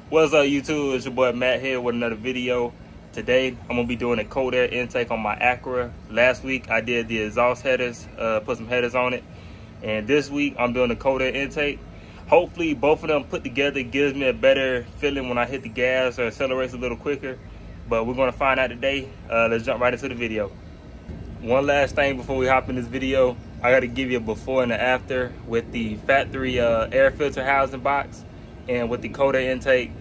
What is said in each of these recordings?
What's up, YouTube? It's your boy Matt here with another video. Today I'm gonna be doing a cold air intake on my Acura. Last week I did the exhaust headers, put some headers on it, and this week I'm doing a cold air intake. Hopefully both of them put together gives me a better feeling when I hit the gas or accelerates a little quicker, but we're gonna find out today. Let's jump right into the video. One last thing before we hop in this video, I gotta give you a before and an after with the factory air filter housing box and with the cold air intake.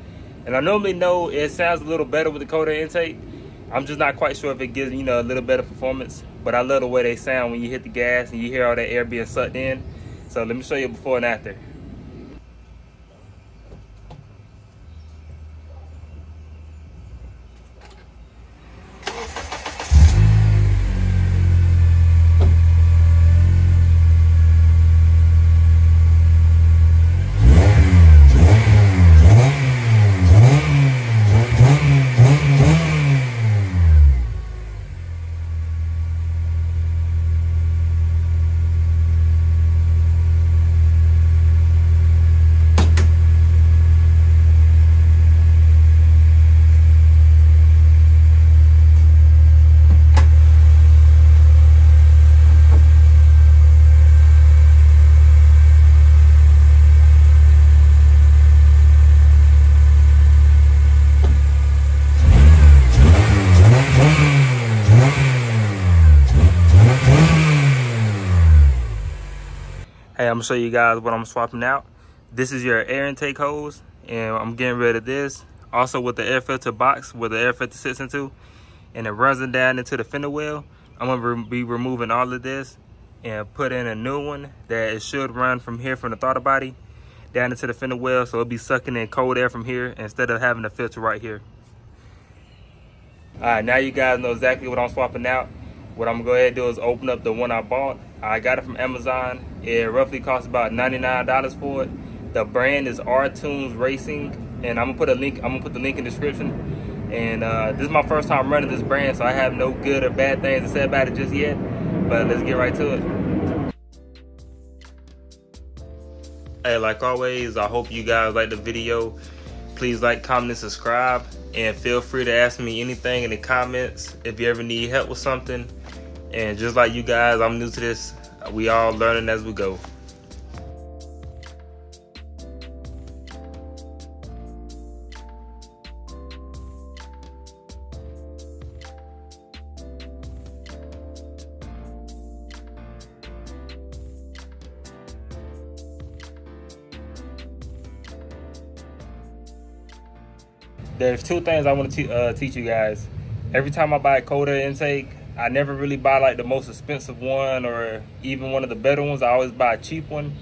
And I normally know it sounds a little better with the cold air intake. I'm just not quite sure if it gives a little better performance, but I love the way they sound when you hit the gas and you hear all that air being sucked in. So let me show you before and after. Hey, I'm gonna show you guys what I'm swapping out. This is your air intake hose, and I'm getting rid of this. Also with the air filter box where the air filter sits into, and it runs it down into the fender well. I'm gonna be removing all of this and put in a new one that it should run from here from the throttle body down into the fender well, so it'll be sucking in cold air from here instead of having the filter right here. All right, now you guys know exactly what I'm swapping out. What I'm gonna go ahead and do is open up the one I bought. I got it from Amazon. It roughly cost about $99 for it. The brand is R-Tunes Racing, and I'm gonna put the link in the description. And this is my first time running this brand, so I have no good or bad things to say about it just yet. But let's get right to it. Hey, like always, I hope you guys like the video. Please like, comment, and subscribe. And feel free to ask me anything in the comments if you ever need help with something. And just like you guys, I'm new to this. We all learning as we go. There's two things I want to teach you guys. Every time I buy a cold air intake, I never really buy like the most expensive one or even one of the better ones. I always buy a cheap one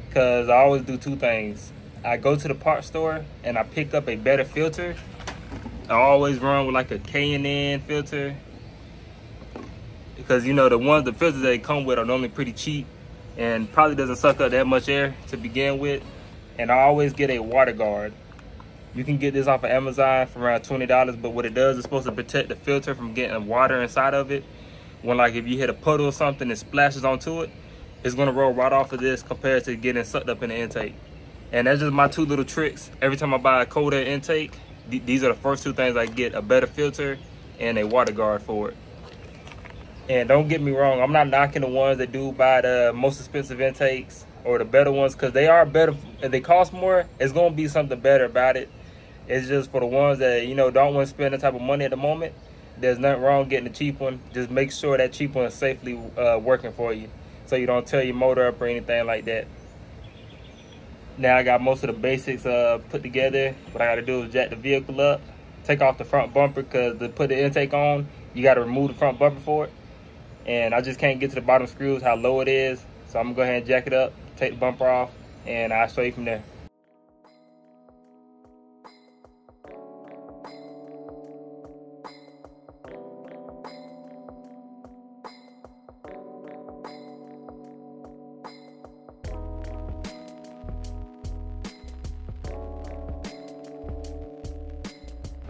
because I always do two things. I go to the parts store and I pick up a better filter. I always run with like a K&N filter because the filters they come with are normally pretty cheap and probably doesn't suck up that much air to begin with. And I always get a water guard. You can get this off of Amazon for around $20, but what it does is supposed to protect the filter from getting water inside of it. When like if you hit a puddle or something and splashes onto it, it's gonna roll right off of this compared to getting sucked up in the intake. And that's just my two little tricks. Every time I buy a cold air intake, these are the first two things I get: a better filter and a water guard for it. And don't get me wrong, I'm not knocking the ones that do buy the most expensive intakes or the better ones, because they are better. If they cost more, it's gonna be something better about it. It's just for the ones that don't want to spend the type of money at the moment. There's nothing wrong getting a cheap one. Just make sure that cheap one is safely working for you, so you don't tear your motor up or anything like that. Now I got most of the basics put together. What I got to do is jack the vehicle up, take off the front bumper, because to put the intake on, you got to remove the front bumper for it. And I just can't get to the bottom screws how low it is, so I'm gonna go ahead and jack it up, take the bumper off, and I'll show you from there.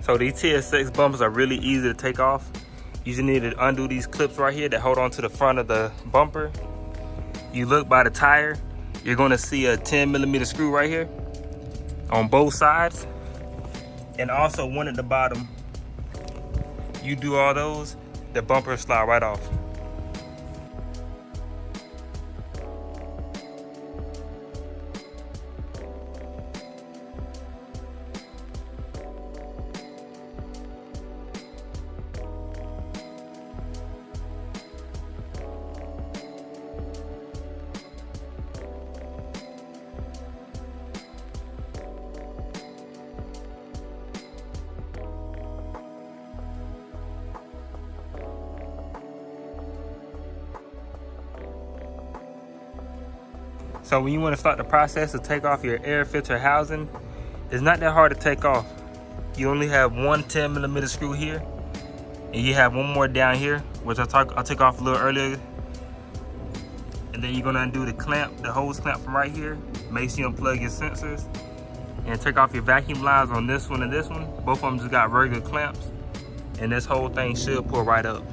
So these TSX bumpers are really easy to take off. You just need to undo these clips right here that hold on to the front of the bumper. You look by the tire, you're gonna see a 10mm screw right here on both sides. and also one at the bottom. You do all those, the bumper slide right off. So when you want to start the process to take off your air filter housing, it's not that hard to take off. You only have one 10mm screw here, and you have one more down here, which I took off a little earlier. And then you're gonna undo the clamp, the hose clamp from right here. Make sure you unplug your sensors, and take off your vacuum lines on this one and this one. Both of them just got regular clamps, and this whole thing should pull right up.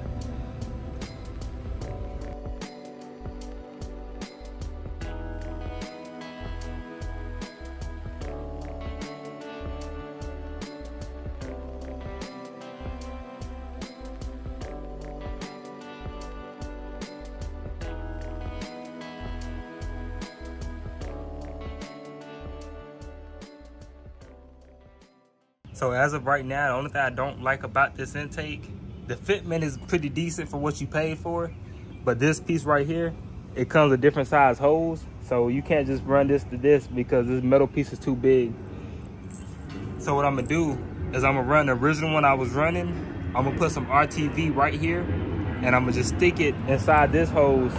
So as of right now, the only thing I don't like about this intake, the fitment is pretty decent for what you paid for, but this piece right here, it comes with different size holes. So you can't just run this to this because this metal piece is too big. So what I'm gonna do is I'm gonna run the original one I was running. I'm gonna put some RTV right here, and I'm gonna just stick it inside this hose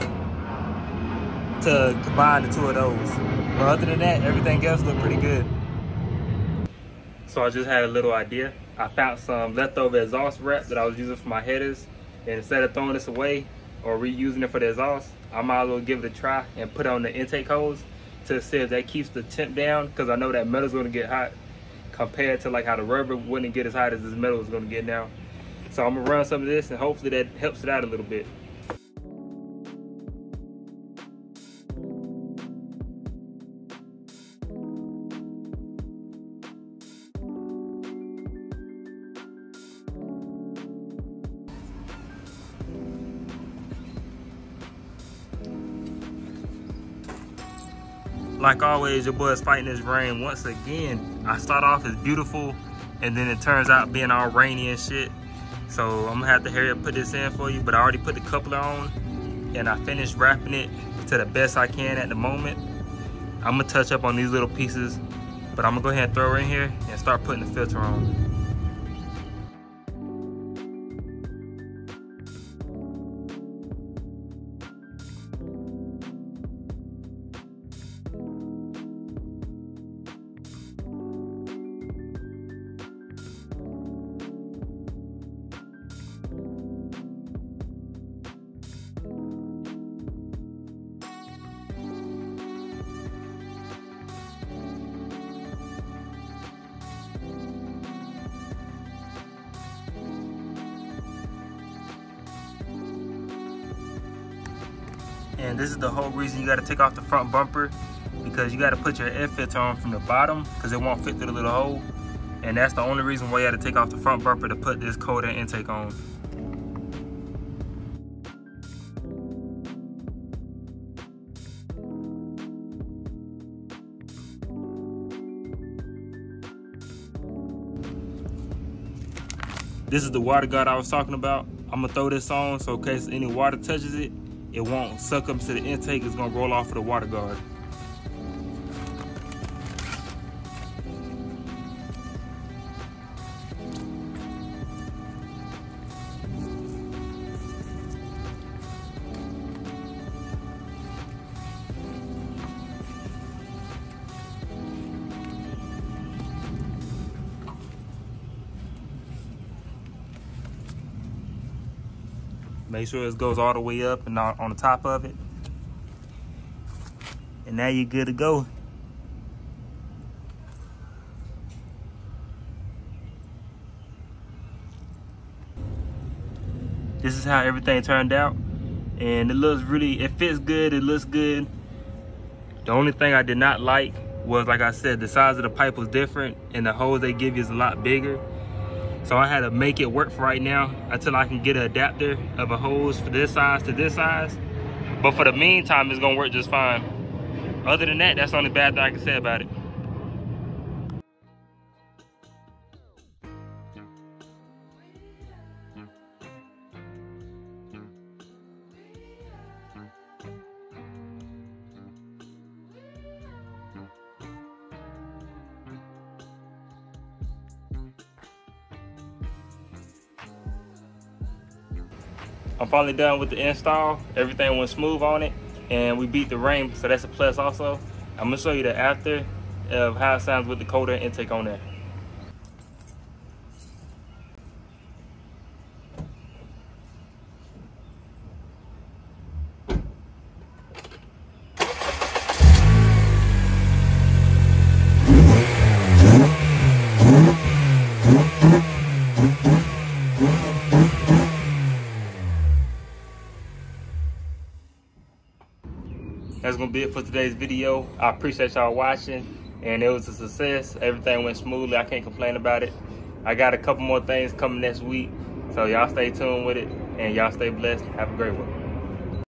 to combine the two of those. But other than that, everything else look pretty good. So I just had a little idea. I found some leftover exhaust wrap that I was using for my headers, and instead of throwing this away or reusing it for the exhaust, I might as well give it a try and put it on the intake hose to see if that keeps the temp down, because I know that metal's gonna get hot compared to like how the rubber wouldn't get as hot as this metal is gonna get now. So I'm gonna run some of this, and hopefully that helps it out a little bit. Like always, your boy is fighting this rain once again. I start off as beautiful, and then it turns out being all rainy and shit. So I'm gonna have to hurry up put this in for you, but I already put the coupler on, and I finished wrapping it to the best I can at the moment. I'm gonna touch up on these little pieces, but I'm gonna go ahead and throw her in here and start putting the filter on. And this is the whole reason you got to take off the front bumper, because you got to put your air filter on from the bottom because it won't fit through the little hole. And that's the only reason why you got to take off the front bumper to put this cold air intake on. This is the water guard I was talking about. I'm gonna throw this on so in case any water touches it, it won't suck up to the intake. It's gonna roll off of the water guard. Make sure it goes all the way up and on the top of it. And now you're good to go. This is how everything turned out. And it looks really, it fits good, it looks good. The only thing I did not like was, like I said, the size of the pipe was different and the hose they give you is a lot bigger. So I had to make it work for right now until I can get an adapter of a hose for this size to this size. But for the meantime, it's gonna work just fine. Other than that, that's the only bad thing I can say about it. I'm finally done with the install. Everything went smooth on it, and we beat the rain, so that's a plus also. I'm gonna show you the after of how it sounds with the cold air intake on there. That's gonna be it for today's video. I appreciate y'all watching, and it was a success. Everything went smoothly. I can't complain about it. I got a couple more things coming next week, so y'all stay tuned with it, and y'all stay blessed. Have a great one.